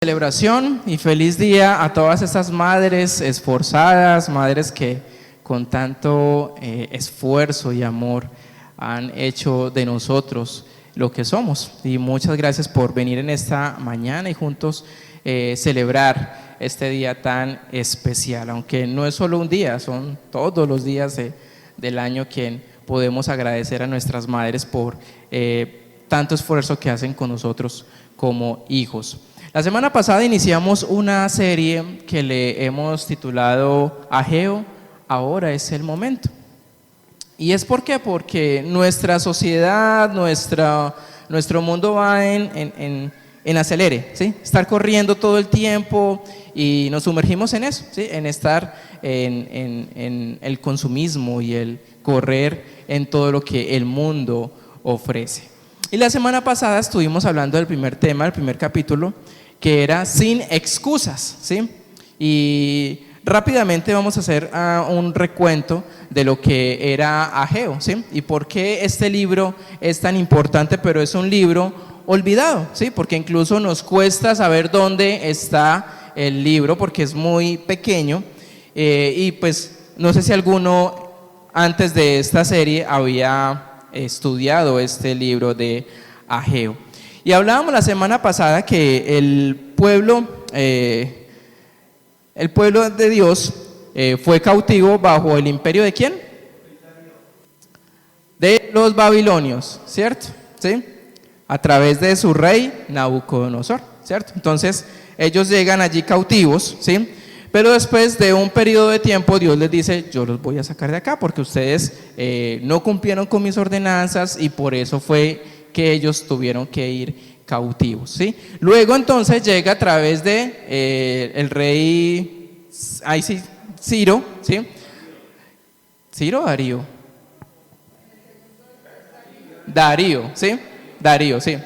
Celebración y feliz día a todas estas madres esforzadas, madres que con tanto esfuerzo y amor han hecho de nosotros lo que somos. Y muchas gracias por venir en esta mañana y juntos celebrar este día tan especial, aunque no es solo un día, son todos los días del año que podemos agradecer a nuestras madres por tanto esfuerzo que hacen con nosotros como hijos. La semana pasada iniciamos una serie que le hemos titulado Ageo, ahora es el momento. ¿Y es por qué? Porque nuestra sociedad, nuestro mundo va en acelere, ¿sí? Estar corriendo todo el tiempo y nos sumergimos en eso, ¿sí? En estar en el consumismo y el correr en todo lo que el mundo ofrece. Y la semana pasada estuvimos hablando del primer tema, el primer capítulo, que era sin excusas, ¿sí? Y rápidamente vamos a hacer un recuento de lo que era Ageo, ¿sí? Y por qué este libro es tan importante, pero es un libro olvidado, ¿sí? Porque incluso nos cuesta saber dónde está el libro, porque es muy pequeño, y pues no sé si alguno antes de esta serie había estudiado este libro de Ageo. Y hablábamos la semana pasada que el pueblo de Dios fue cautivo bajo el imperio ¿de quién? De los babilonios, ¿cierto? ¿Sí? A través de su rey Nabucodonosor, ¿cierto? Entonces ellos llegan allí cautivos, ¿sí? Pero después de un periodo de tiempo Dios les dice: yo los voy a sacar de acá porque ustedes no cumplieron con mis ordenanzas y por eso fue que ellos tuvieron que ir cautivos, ¿sí? Luego entonces llega a través de el rey Ciro, ¿sí? ¿Ciro o Darío? Darío, ¿sí? Darío, sí.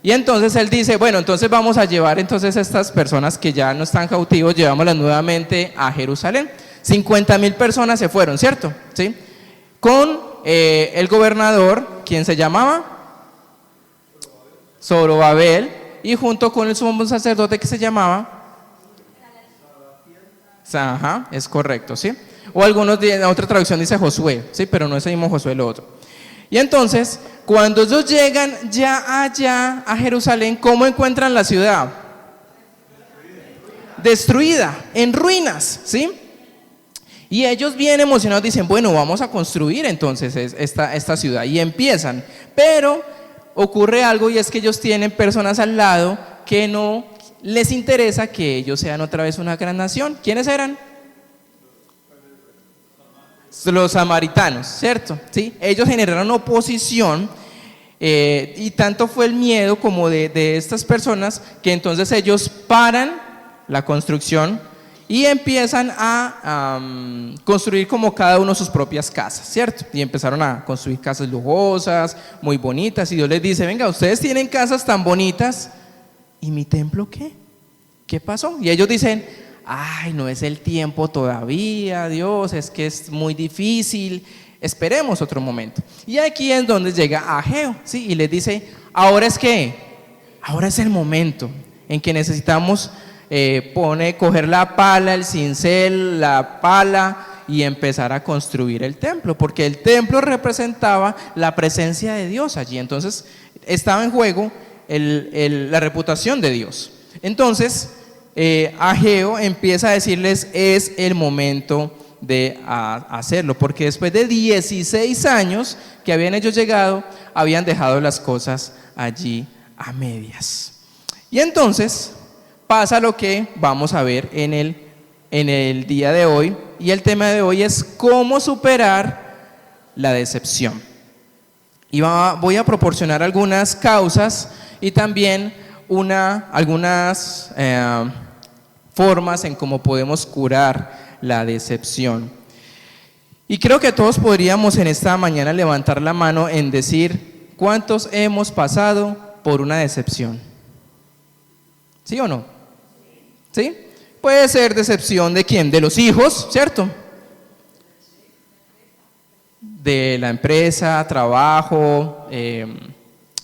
Y entonces él dice: bueno, entonces vamos a llevar entonces a estas personas que ya no están cautivos, llevámoslas nuevamente a Jerusalén. 50,000 personas se fueron, ¿cierto? ¿Sí? Con el gobernador, ¿quién se llamaba? Zorobabel, y junto con el sumo sacerdote que se llamaba Ajá, es correcto, ¿sí? O algunos de otra traducción dice Josué, ¿sí? Pero no es el mismo Josué, lo otro. Y entonces, cuando ellos llegan ya allá a Jerusalén, ¿cómo encuentran la ciudad? Destruida, en ruinas, ¿sí? Y ellos bien emocionados dicen: bueno, vamos a construir entonces esta ciudad, y empiezan, pero ocurre algo, y es que ellos tienen personas al lado que no les interesa que ellos sean otra vez una gran nación. ¿Quiénes eran? Los samaritanos, ¿cierto? ¿Sí? Ellos generaron oposición, y tanto fue el miedo como de estas personas que entonces ellos paran la construcción y empiezan a construir como cada uno sus propias casas, ¿cierto? Y empezaron a construir casas lujosas, muy bonitas, y Dios les dice: venga, ustedes tienen casas tan bonitas, ¿y mi templo qué? ¿Qué pasó? Y ellos dicen: ay, no es el tiempo todavía, Dios, es que es muy difícil, esperemos otro momento. Y aquí es donde llega Ageo, ¿sí? Y les dice: ahora es que, ahora es el momento en que necesitamos coger la pala, el cincel, la pala, y empezar a construir el templo, porque el templo representaba la presencia de Dios allí. Entonces estaba en juego la reputación de Dios. Entonces Ageo empieza a decirles: es el momento de hacerlo, porque después de 16 años que habían ellos llegado, habían dejado las cosas allí a medias. Y entonces pasa lo que vamos a ver en el día de hoy, y el tema de hoy es cómo superar la decepción. Y voy a proporcionar algunas causas y también algunas formas en cómo podemos curar la decepción. Y creo que todos podríamos en esta mañana levantar la mano en decir: ¿cuántos hemos pasado por una decepción? ¿Sí o no? ¿Sí? Puede ser decepción de quién, de los hijos, ¿cierto? De la empresa, trabajo,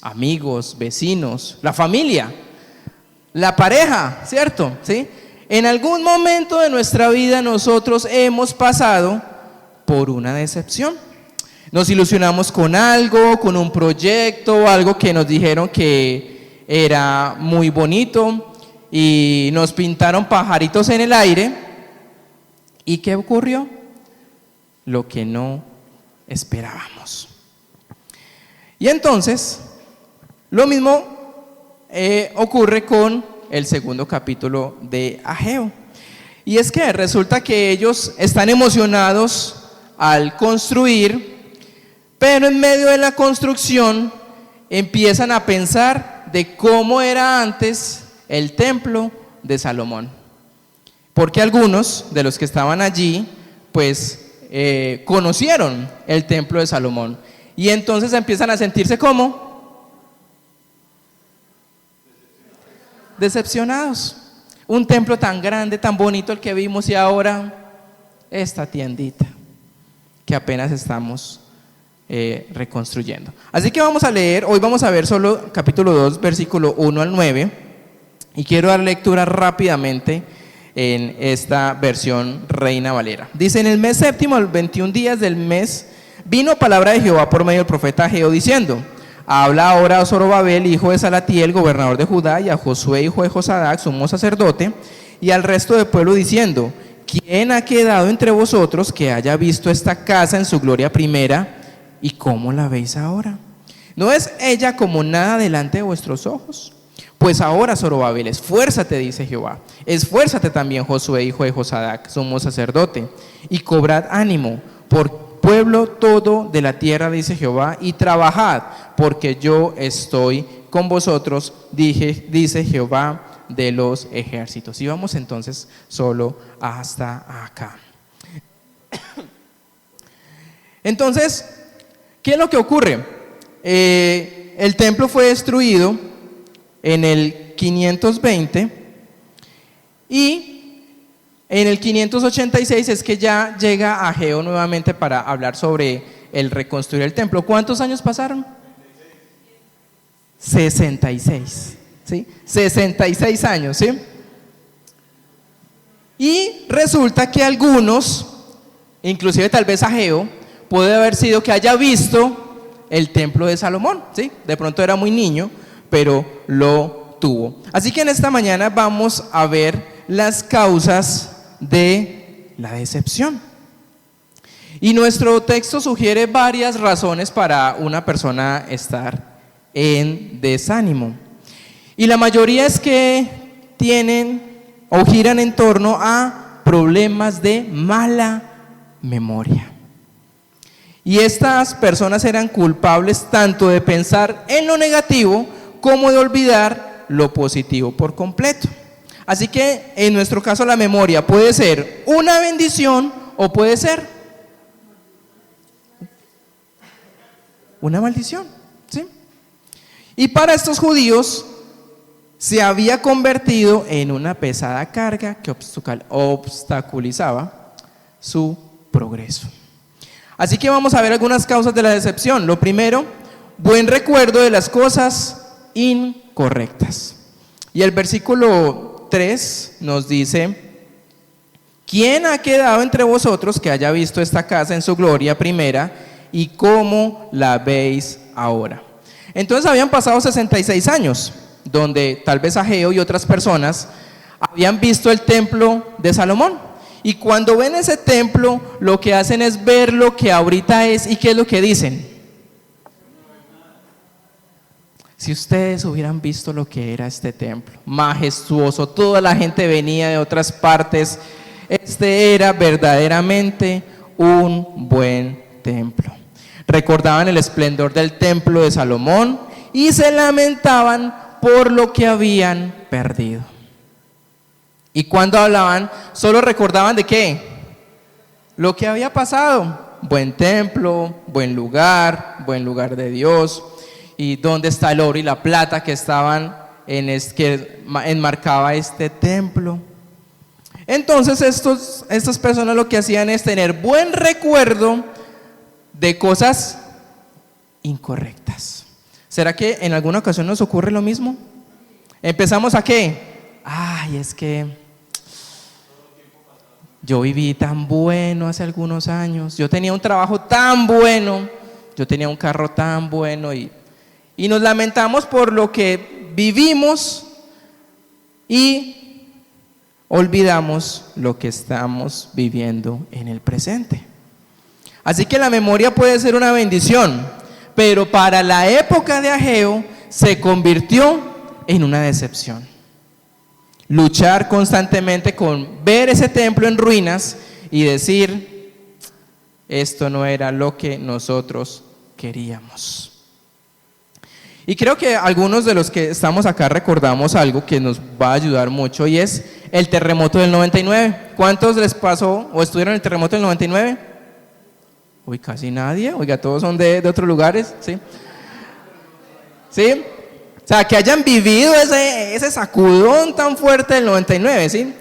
amigos, vecinos, la familia. La pareja, ¿cierto? ¿Sí? En algún momento de nuestra vida nosotros hemos pasado por una decepción. Nos ilusionamos con algo, con un proyecto, algo que nos dijeron que era muy bonito y nos pintaron pajaritos en el aire. ¿Y qué ocurrió? Lo que no esperábamos. Y entonces, lo mismo ocurre con el segundo capítulo de Ageo. Y es que resulta que ellos están emocionados al construir, pero en medio de la construcción empiezan a pensar de cómo era antes el templo de Salomón. Porque algunos de los que estaban allí, pues conocieron el templo de Salomón. Y entonces empiezan a sentirse como decepcionados. Un templo tan grande, tan bonito el que vimos, y ahora esta tiendita que apenas estamos reconstruyendo. Así que vamos a leer, hoy vamos a ver solo capítulo 2, versículo 1 al 9, y quiero dar lectura rápidamente en esta versión Reina Valera. Dice: en el mes séptimo, al 21 días del mes, vino palabra de Jehová por medio del profeta Ageo diciendo: habla ahora a Zorobabel, hijo de Salatiel, gobernador de Judá, y a Josué, hijo de Josadac, sumo sacerdote, y al resto del pueblo diciendo: ¿quién ha quedado entre vosotros que haya visto esta casa en su gloria primera? ¿Y cómo la veis ahora? ¿No es ella como nada delante de vuestros ojos? Pues ahora, Zorobabel, esfuérzate, dice Jehová. Esfuérzate también, Josué, hijo de Josadac, sumo sacerdote, y cobrad ánimo por pueblo todo de la tierra, dice Jehová, y trabajad, porque yo estoy con vosotros, dice Jehová de los ejércitos. Y vamos entonces solo hasta acá. Entonces, ¿qué es lo que ocurre? El templo fue destruido en el 520 y en el 586 es que ya llega Ageo nuevamente para hablar sobre el reconstruir el templo. ¿Cuántos años pasaron? 66, ¿sí? 66 años, ¿sí? Y resulta que algunos, inclusive tal vez Ageo, puede haber sido que haya visto el templo de Salomón, ¿sí? De pronto era muy niño, pero lo tuvo. Así que en esta mañana vamos a ver las causas de la decepción. Y nuestro texto sugiere varias razones para una persona estar en desánimo. Y la mayoría es que tienen o giran en torno a problemas de mala memoria. Y estas personas eran culpables tanto de pensar en lo negativo como de olvidar lo positivo por completo. Así que en nuestro caso la memoria puede ser una bendición o puede ser una maldición, ¿sí? Y para estos judíos se había convertido en una pesada carga que obstaculizaba su progreso. Así que vamos a ver algunas causas de la decepción. Lo primero, buen recuerdo de las cosas incorrectas. Y el versículo 3 nos dice: ¿quién ha quedado entre vosotros que haya visto esta casa en su gloria primera y cómo la veis ahora? Entonces habían pasado 66 años donde tal vez Ageo y otras personas habían visto el templo de Salomón. Y cuando ven ese templo, lo que hacen es ver lo que ahorita es. ¿Y qué es lo que dicen? Si ustedes hubieran visto lo que era este templo, majestuoso, toda la gente venía de otras partes, este era verdaderamente un buen templo. Recordaban el esplendor del templo de Salomón y se lamentaban por lo que habían perdido. Y cuando hablaban, solo recordaban de qué, lo que había pasado. Buen templo, buen lugar de Dios. Y dónde está el oro y la plata que estaban que enmarcaba este templo. Entonces estas personas lo que hacían es tener buen recuerdo de cosas incorrectas. ¿Será que en alguna ocasión nos ocurre lo mismo? Empezamos a qué? Ay, es que yo viví tan bueno hace algunos años, yo tenía un trabajo tan bueno, yo tenía un carro tan bueno y nos lamentamos por lo que vivimos y olvidamos lo que estamos viviendo en el presente. Así que la memoria puede ser una bendición, pero para la época de Ageo se convirtió en una decepción. Luchar constantemente con ver ese templo en ruinas y decir, esto no era lo que nosotros queríamos. Y creo que algunos de los que estamos acá recordamos algo que nos va a ayudar mucho y es el terremoto del 99. ¿Cuántos les pasó o estuvieron en el terremoto del 99? Uy, casi nadie. Oiga, todos son de otros lugares, ¿sí? ¿Sí? O sea, que hayan vivido ese sacudón tan fuerte del 99, ¿sí?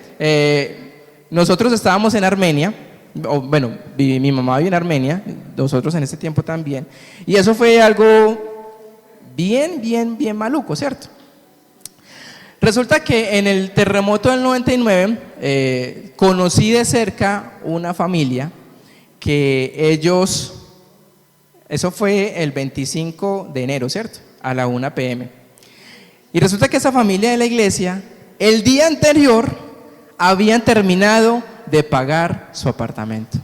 Nosotros estábamos en Armenia, bueno, mi mamá vive en Armenia, nosotros en ese tiempo también, y eso fue algo bien maluco, ¿cierto? Resulta que en el terremoto del 99 conocí de cerca una familia que ellos, eso fue el 25 de enero, ¿cierto? A la 1 p.m. Y resulta que esa familia de la iglesia, el día anterior, habían terminado de pagar su apartamento.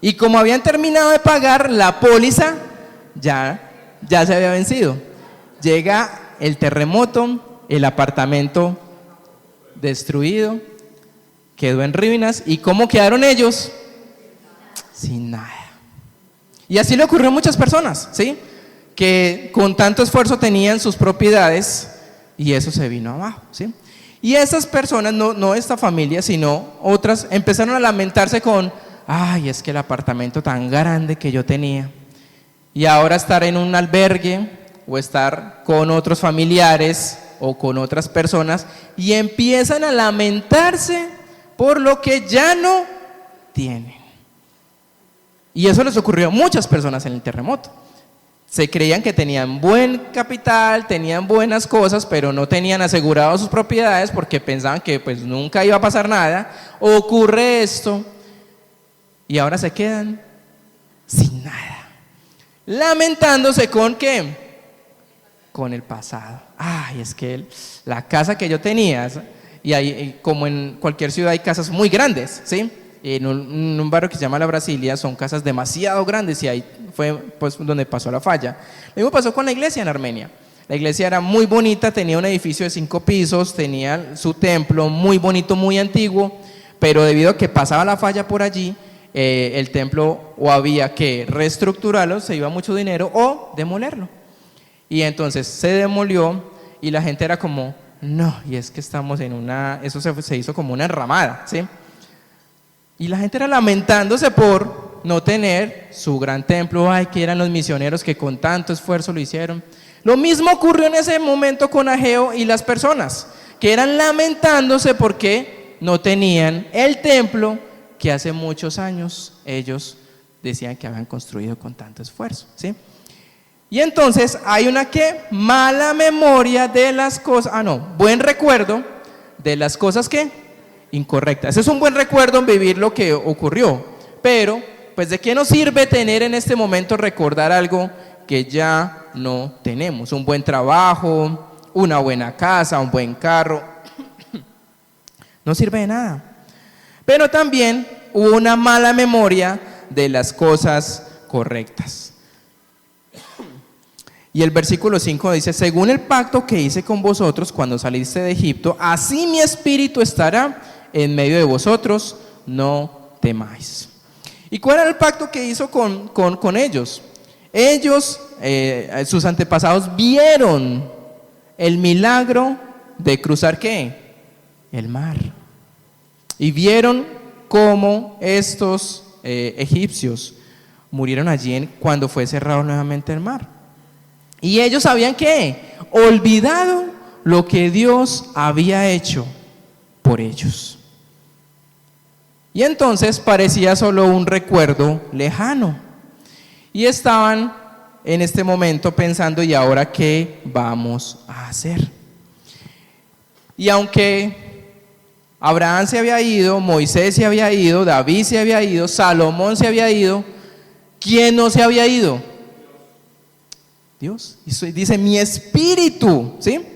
Y como habían terminado de pagar, la póliza ya se había vencido. Llega el terremoto, el apartamento destruido, quedó en ruinas. ¿Y cómo quedaron ellos? Sin nada. Y así le ocurrió a muchas personas, ¿sí? Que con tanto esfuerzo tenían sus propiedades y eso se vino abajo, ¿sí? Y esas personas, no esta familia, sino otras, empezaron a lamentarse con, ay, es que el apartamento tan grande que yo tenía, y ahora estar en un albergue o estar con otros familiares o con otras personas, y empiezan a lamentarse por lo que ya no tienen. Y eso les ocurrió a muchas personas en el terremoto. Se creían que tenían buen capital, tenían buenas cosas, pero no tenían asegurado sus propiedades porque pensaban que pues nunca iba a pasar nada. Ocurre esto y ahora se quedan sin nada, lamentándose con ¿qué? Con el pasado. Ay, es que la casa que yo tenía, y hay, como en cualquier ciudad hay casas muy grandes, ¿sí? En un barrio que se llama La Brasilia son casas demasiado grandes y ahí fue pues donde pasó la falla. Lo mismo pasó con la iglesia en Armenia. La iglesia era muy bonita, tenía un edificio de 5 pisos, tenía su templo muy bonito, muy antiguo, pero debido a que pasaba la falla por allí, el templo o había que reestructurarlo, se iba mucho dinero, o demolerlo. Y entonces se demolió y la gente era como, no, y es que estamos en eso se hizo como una enramada, ¿sí? Y la gente era lamentándose por no tener su gran templo. Ay, que eran los misioneros que con tanto esfuerzo lo hicieron. Lo mismo ocurrió en ese momento con Ageo y las personas, que eran lamentándose porque no tenían el templo que hace muchos años ellos decían que habían construido con tanto esfuerzo, ¿sí? Y entonces hay una ¿qué? Mala memoria de las cosas, buen recuerdo de las cosas que incorrectas. Es un buen recuerdo en vivir lo que ocurrió, pero pues ¿de qué nos sirve tener en este momento recordar algo que ya no tenemos? Un buen trabajo, una buena casa, un buen carro, no sirve de nada. Pero también hubo una mala memoria de las cosas correctas. Y el versículo 5 dice, según el pacto que hice con vosotros cuando saliste de Egipto, así mi espíritu estará en medio de vosotros, no temáis. ¿Y cuál era el pacto que hizo con ellos? Ellos, sus antepasados, vieron el milagro de cruzar ¿qué? El mar. Y vieron cómo estos egipcios murieron allí cuando fue cerrado nuevamente el mar. Y ellos habían ¿qué? Olvidado lo que Dios había hecho por ellos. Y entonces parecía solo un recuerdo lejano. Y estaban en este momento pensando, ¿y ahora qué vamos a hacer? Y aunque Abraham se había ido, Moisés se había ido, David se había ido, Salomón se había ido, ¿quién no se había ido? Dios. Y dice, mi espíritu, ¿sí?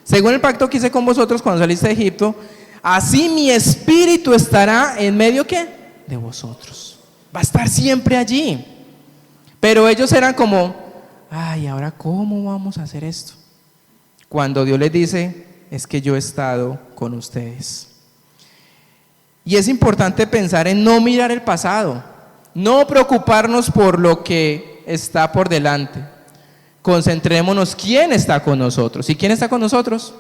Según el pacto que hice con vosotros cuando saliste de Egipto, así mi espíritu estará en medio, ¿qué? De vosotros. Va a estar siempre allí. Pero ellos eran como, ay, ¿ahora cómo vamos a hacer esto? Cuando Dios les dice, es que yo he estado con ustedes. Y es importante pensar en no mirar el pasado, no preocuparnos por lo que está por delante. Concentrémonos quién está con nosotros. ¿Y quién está con nosotros?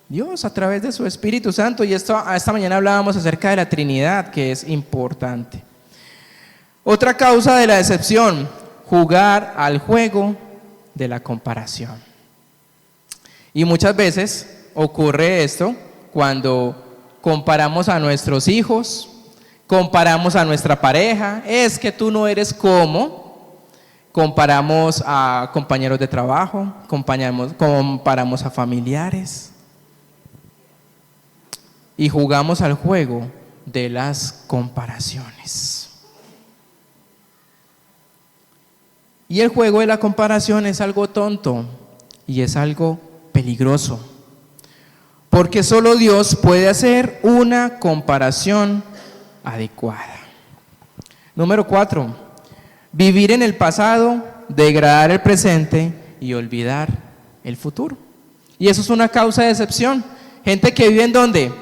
Dios, a través de su Espíritu Santo. Y esta mañana hablábamos acerca de la Trinidad, que es importante. Otra causa de la decepción, jugar al juego de la comparación. Y muchas veces ocurre esto cuando comparamos a nuestros hijos, comparamos a nuestra pareja, es que tú no eres como, comparamos a compañeros de trabajo, comparamos a familiares y jugamos al juego de las comparaciones. Y el juego de la comparación es algo tonto y es algo peligroso, porque solo Dios puede hacer una comparación adecuada. Número 4, vivir en el pasado, degradar el presente y olvidar el futuro. Y eso es una causa de decepción. Gente que vive en ¿dónde?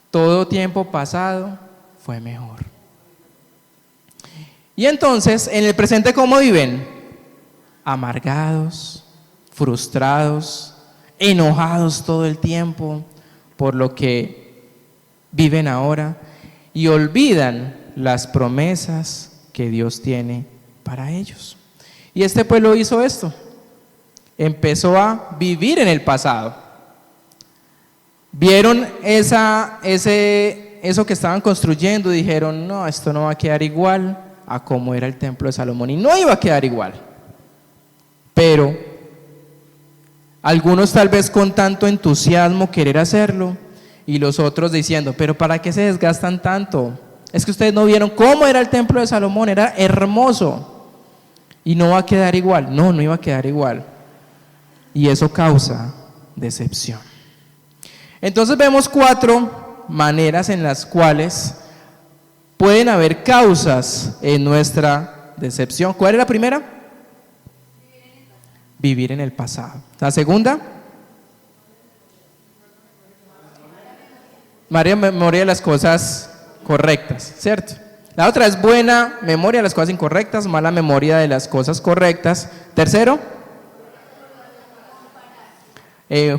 Todo tiempo pasado fue mejor. Y entonces, en el presente, ¿cómo viven? Amargados, frustrados, enojados todo el tiempo por lo que viven ahora y olvidan las promesas que Dios tiene para ellos. Y este pueblo hizo esto, empezó a vivir en el pasado. Vieron eso que estaban construyendo y dijeron, no, esto no va a quedar igual a como era el templo de Salomón, y no iba a quedar igual. Pero algunos tal vez con tanto entusiasmo querer hacerlo y los otros diciendo, pero ¿para qué se desgastan tanto? Es que ustedes no vieron cómo era el templo de Salomón, era hermoso y no va a quedar igual. No iba a quedar igual, y eso causa decepción. Entonces vemos 4 maneras en las cuales pueden haber causas en nuestra decepción. ¿Cuál es la primera? Vivir en el pasado. La segunda, mala memoria de las cosas correctas, ¿cierto? La otra es buena memoria de las cosas incorrectas, mala memoria de las cosas correctas. Tercero,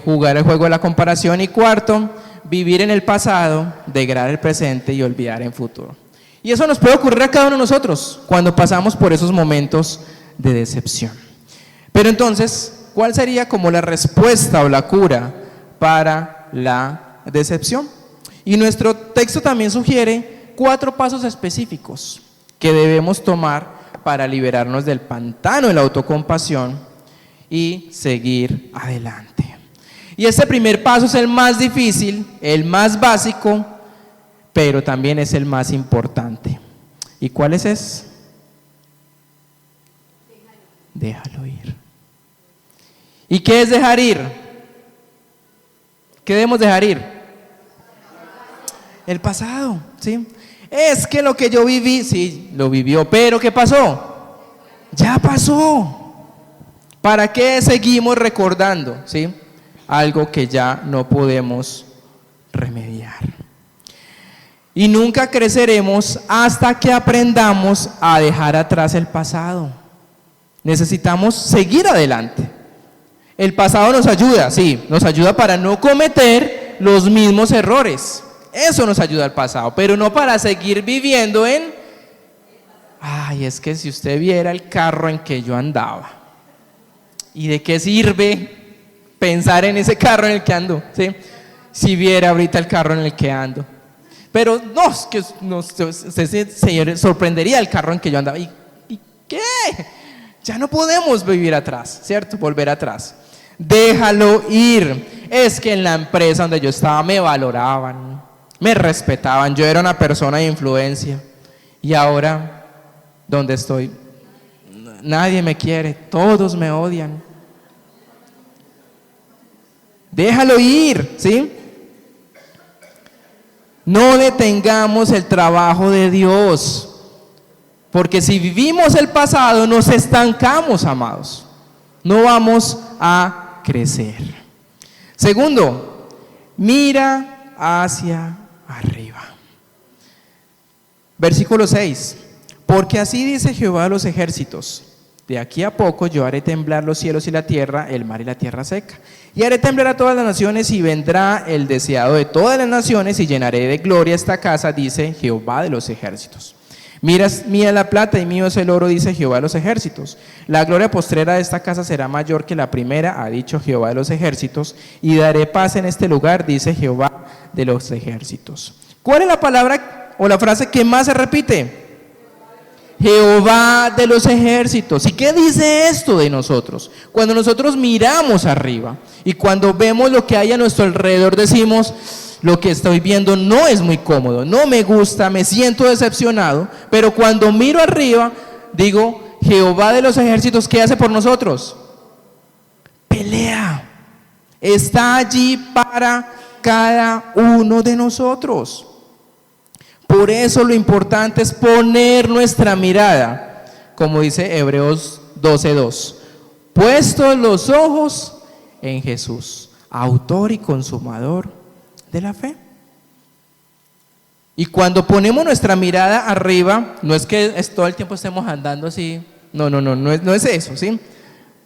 jugar el juego de la comparación. Y cuarto, vivir en el pasado, degradar el presente y olvidar el futuro. Y eso nos puede ocurrir a cada uno de nosotros cuando pasamos por esos momentos de decepción. Pero entonces, ¿cuál sería como la respuesta o la cura para la decepción? Y nuestro texto también sugiere 4 pasos específicos que debemos tomar para liberarnos del pantano de la autocompasión y seguir adelante. Y este primer paso es el más difícil, el más básico, pero también es el más importante. ¿Y cuál es ese? Déjalo ir. ¿Y qué es dejar ir? ¿Qué debemos dejar ir? El pasado, ¿sí? Es que lo que yo viví, sí, lo vivió, pero ¿qué pasó? Ya pasó. ¿Para qué seguimos recordando, sí? Algo que ya no podemos remediar. Y nunca creceremos hasta que aprendamos a dejar atrás el pasado. Necesitamos seguir adelante. El pasado nos ayuda, sí, nos ayuda para no cometer los mismos errores. Eso nos ayuda al pasado, pero no para seguir viviendo en, ay, es que si usted viera el carro en que yo andaba, ¿y de qué sirve pensar en ese carro en el que ando? ¿Sí? Si viera ahorita el carro en el que ando. Pero no, es que no, se sorprendería el carro en que yo andaba. ¿Y qué? Ya no podemos vivir atrás, ¿cierto? Volver atrás. Déjalo ir. Es que en la empresa donde yo estaba me valoraban, me respetaban, yo era una persona de influencia. Y ahora, ¿dónde estoy? Nadie me quiere, todos me odian. Déjalo ir, ¿sí? No detengamos el trabajo de Dios, porque si vivimos el pasado nos estancamos, amados. No vamos a crecer. Segundo, mira hacia arriba. Versículo 6. Porque así dice Jehová de los ejércitos: de aquí a poco yo haré temblar los cielos y la tierra, el mar y la tierra seca. Y haré temblar a todas las naciones, y vendrá el deseado de todas las naciones, y llenaré de gloria esta casa, dice Jehová de los ejércitos. Mía la plata y mío es el oro, dice Jehová de los ejércitos. La gloria postrera de esta casa será mayor que la primera, ha dicho Jehová de los ejércitos, y daré paz en este lugar, dice Jehová de los ejércitos. ¿Cuál es la palabra o la frase que más se repite? Jehová de los ejércitos. ¿Y qué dice esto de nosotros? Cuando nosotros miramos arriba y cuando vemos lo que hay a nuestro alrededor, decimos: lo que estoy viendo no es muy cómodo, no me gusta, me siento decepcionado. Pero cuando miro arriba, digo: Jehová de los ejércitos, ¿qué hace por nosotros? Pelea. Está allí para cada uno de nosotros. Por eso lo importante es poner nuestra mirada, como dice Hebreos 12:2, puestos los ojos en Jesús, autor y consumador de la fe. Y cuando ponemos nuestra mirada arriba, no es que todo el tiempo estemos andando así, no es eso, ¿sí?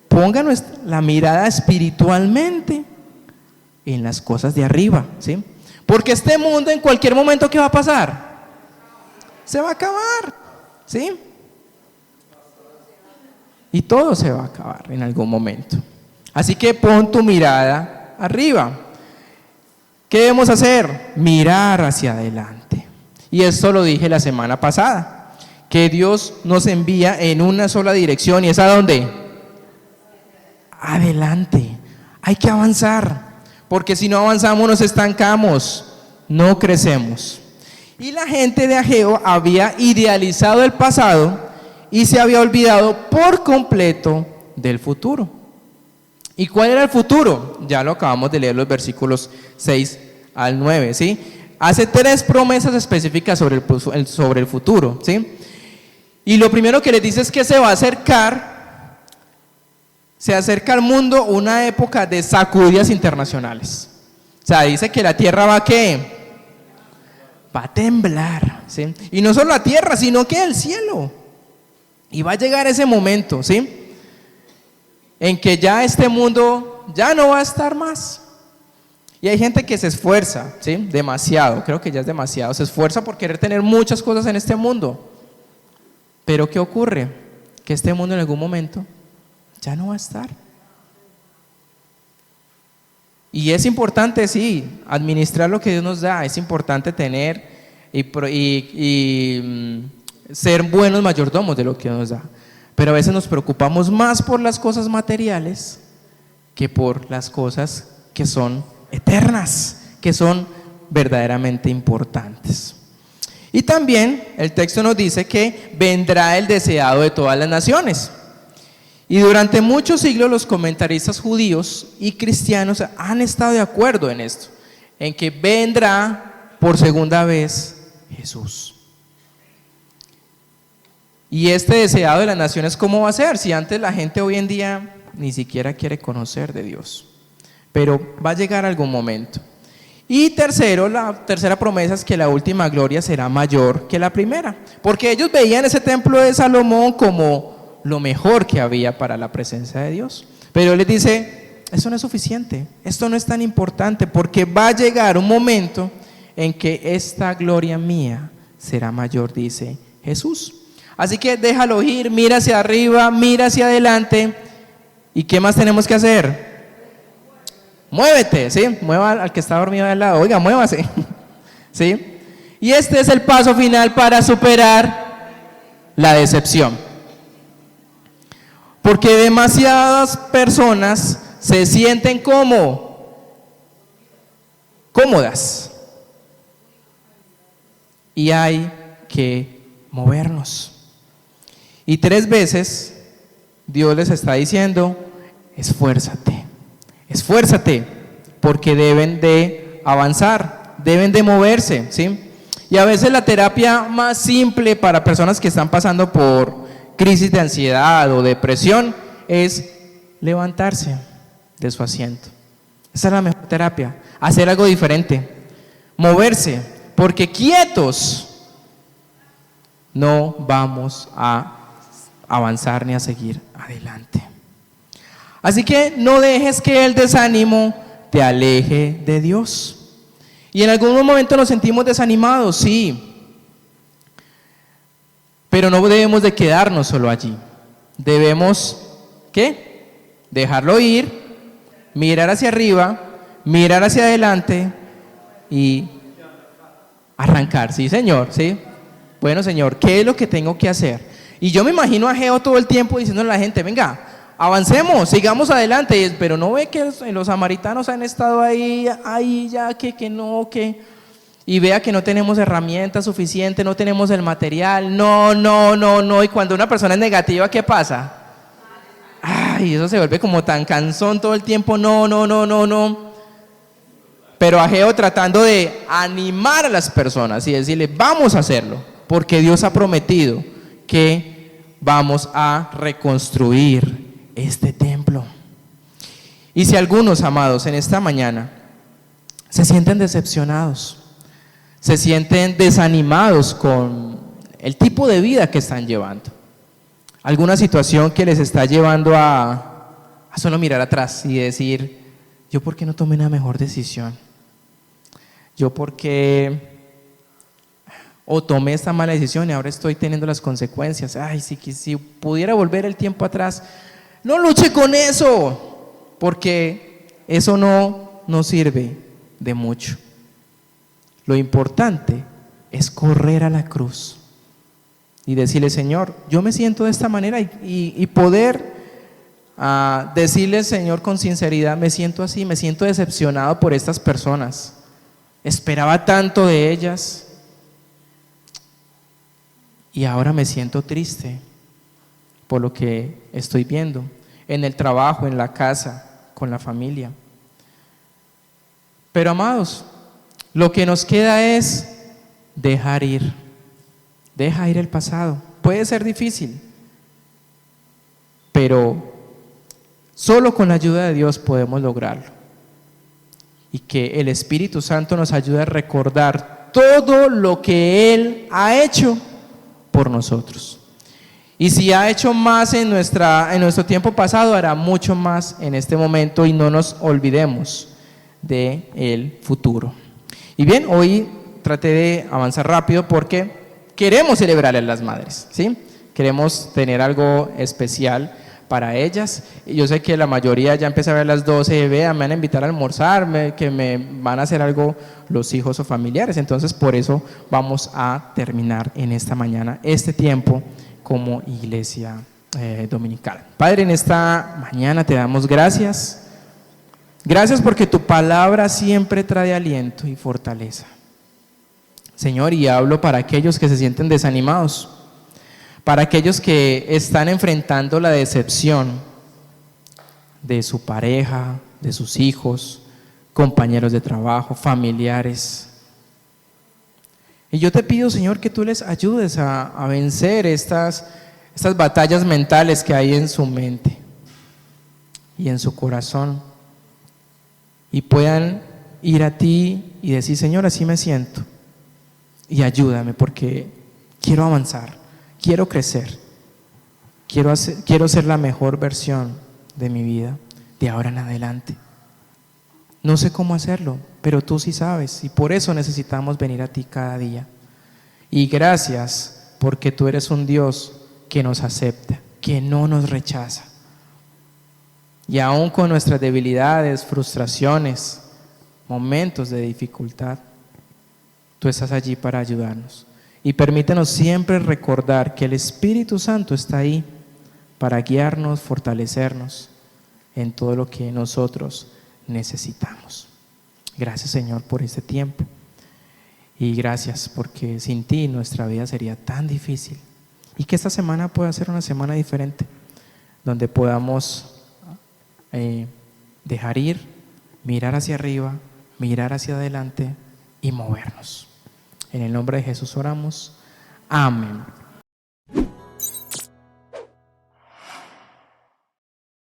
Ponga la mirada espiritualmente en las cosas de arriba, ¿sí? Porque este mundo en cualquier momento, ¿qué va a pasar? Se va a acabar, ¿sí? Y todo se va a acabar en algún momento. Así que pon tu mirada arriba. ¿Qué debemos hacer? Mirar hacia adelante. Y esto lo dije la semana pasada, que Dios nos envía en una sola dirección. ¿Y es a dónde? Adelante. Hay que avanzar, porque si no avanzamos nos estancamos, no crecemos. Y la gente de Ageo había idealizado el pasado y se había olvidado por completo del futuro. ¿Y cuál era el futuro? Ya lo acabamos de leer, los versículos 6 al 9, ¿sí? Hace 3 promesas específicas sobre el futuro, ¿sí? Y lo primero que les dice es que se acerca al mundo una época de sacudidas internacionales. O sea, dice que la tierra va a ¿qué? Va a temblar, ¿sí? Y no solo la tierra, sino que el cielo. Y va a llegar ese momento, ¿sí? En que ya este mundo ya no va a estar más. Y hay gente que se esfuerza, ¿sí? Demasiado, creo que ya es demasiado. Se esfuerza por querer tener muchas cosas en este mundo. Pero ¿qué ocurre? Que este mundo en algún momento ya no va a estar. Y es importante, sí, administrar lo que Dios nos da. Es importante tener y ser buenos mayordomos de lo que Dios nos da. Pero a veces nos preocupamos más por las cosas materiales que por las cosas que son eternas, que son verdaderamente importantes. Y también el texto nos dice que vendrá el deseado de todas las naciones. Y durante muchos siglos los comentaristas judíos y cristianos han estado de acuerdo en esto, en que vendrá por segunda vez Jesús. Y este deseado de las naciones, ¿cómo va a ser? Si antes la gente hoy en día ni siquiera quiere conocer de Dios. Pero va a llegar algún momento. Y tercero, la tercera promesa es que la última gloria será mayor que la primera. Porque ellos veían ese templo de Salomón como lo mejor que había para la presencia de Dios. Pero Él les dice: eso no es suficiente, esto no es tan importante, porque va a llegar un momento en que esta gloria mía será mayor, dice Jesús. Así que déjalo ir, mira hacia arriba, mira hacia adelante. ¿Y qué más tenemos que hacer? Muévete, ¿sí? Mueva al que está dormido al lado, oiga, muévase, ¿sí? Y este es el paso final para superar la decepción. Porque demasiadas personas se sienten como cómodas. Y hay que movernos. Y 3 veces Dios les está diciendo, esfuérzate, esfuérzate, porque deben de avanzar, deben de moverse, ¿sí? Y a veces la terapia más simple para personas que están pasando por crisis de ansiedad o depresión es levantarse de su asiento. Esa es la mejor terapia, hacer algo diferente, moverse, porque quietos no vamos a avanzar ni a seguir adelante. Así que no dejes que el desánimo te aleje de Dios. Y en algún momento nos sentimos desanimados, sí, pero no debemos de quedarnos solo allí. Debemos, ¿qué? Dejarlo ir, mirar hacia arriba, mirar hacia adelante y arrancar. Sí, Señor, sí. Bueno, Señor, ¿qué es lo que tengo que hacer? Y yo me imagino a Geo todo el tiempo diciéndole a la gente, venga, avancemos, sigamos adelante, pero no ve que los samaritanos han estado ahí ya, que no, que... Y vea que no tenemos herramientas suficientes, no tenemos el material, no, y cuando una persona es negativa, ¿qué pasa? Ay, eso se vuelve como tan cansón todo el tiempo, no. Pero a Geo tratando de animar a las personas y decirle, vamos a hacerlo, porque Dios ha prometido que vamos a reconstruir este templo. Y si algunos, amados, en esta mañana se sienten decepcionados, se sienten desanimados con el tipo de vida que están llevando, alguna situación que les está llevando a solo mirar atrás y decir, ¿yo por qué no tomé una mejor decisión? ¿Yo por qué o tomé esta mala decisión y ahora estoy teniendo las consecuencias? Ay, si pudiera volver el tiempo atrás. No luche con eso, porque eso no nos sirve de mucho. Lo importante es correr a la cruz y decirle, Señor, yo me siento de esta manera y poder decirle, Señor, con sinceridad, me siento así, me siento decepcionado por estas personas. Esperaba tanto de ellas y ahora me siento triste por lo que estoy viendo en el trabajo, en la casa, con la familia. Pero amados, lo que nos queda es dejar ir. Deja ir el pasado. Puede ser difícil, pero solo con la ayuda de Dios podemos lograrlo. Y que el Espíritu Santo nos ayude a recordar todo lo que Él ha hecho por nosotros. Y si ha hecho más en nuestro tiempo pasado, hará mucho más en este momento, y no nos olvidemos del futuro. Y bien, hoy traté de avanzar rápido porque queremos celebrar a las madres, ¿sí? Queremos tener algo especial para ellas. Y yo sé que la mayoría ya empieza a ver a las 12, vean, me van a invitar a almorzar, que me van a hacer algo los hijos o familiares. Entonces, por eso vamos a terminar en esta mañana este tiempo como iglesia dominical. Padre, en esta mañana te damos gracias. Gracias porque tu palabra siempre trae aliento y fortaleza. Señor, y hablo para aquellos que se sienten desanimados, para aquellos que están enfrentando la decepción de su pareja, de sus hijos, compañeros de trabajo, familiares. Y yo te pido, Señor, que tú les ayudes a vencer estas batallas mentales que hay en su mente y en su corazón, y puedan ir a ti y decir, Señor, así me siento, y ayúdame porque quiero avanzar, quiero crecer, quiero ser la mejor versión de mi vida de ahora en adelante. No sé cómo hacerlo, pero tú sí sabes, y por eso necesitamos venir a ti cada día. Y gracias porque tú eres un Dios que nos acepta, que no nos rechaza. Y aún con nuestras debilidades, frustraciones, momentos de dificultad, tú estás allí para ayudarnos. Y permítenos siempre recordar que el Espíritu Santo está ahí para guiarnos, fortalecernos en todo lo que nosotros necesitamos. Gracias, Señor, por este tiempo. Y gracias porque sin ti nuestra vida sería tan difícil. Y que esta semana pueda ser una semana diferente, donde podamos dejar ir, mirar hacia arriba, mirar hacia adelante y movernos. En el nombre de Jesús oramos. Amén.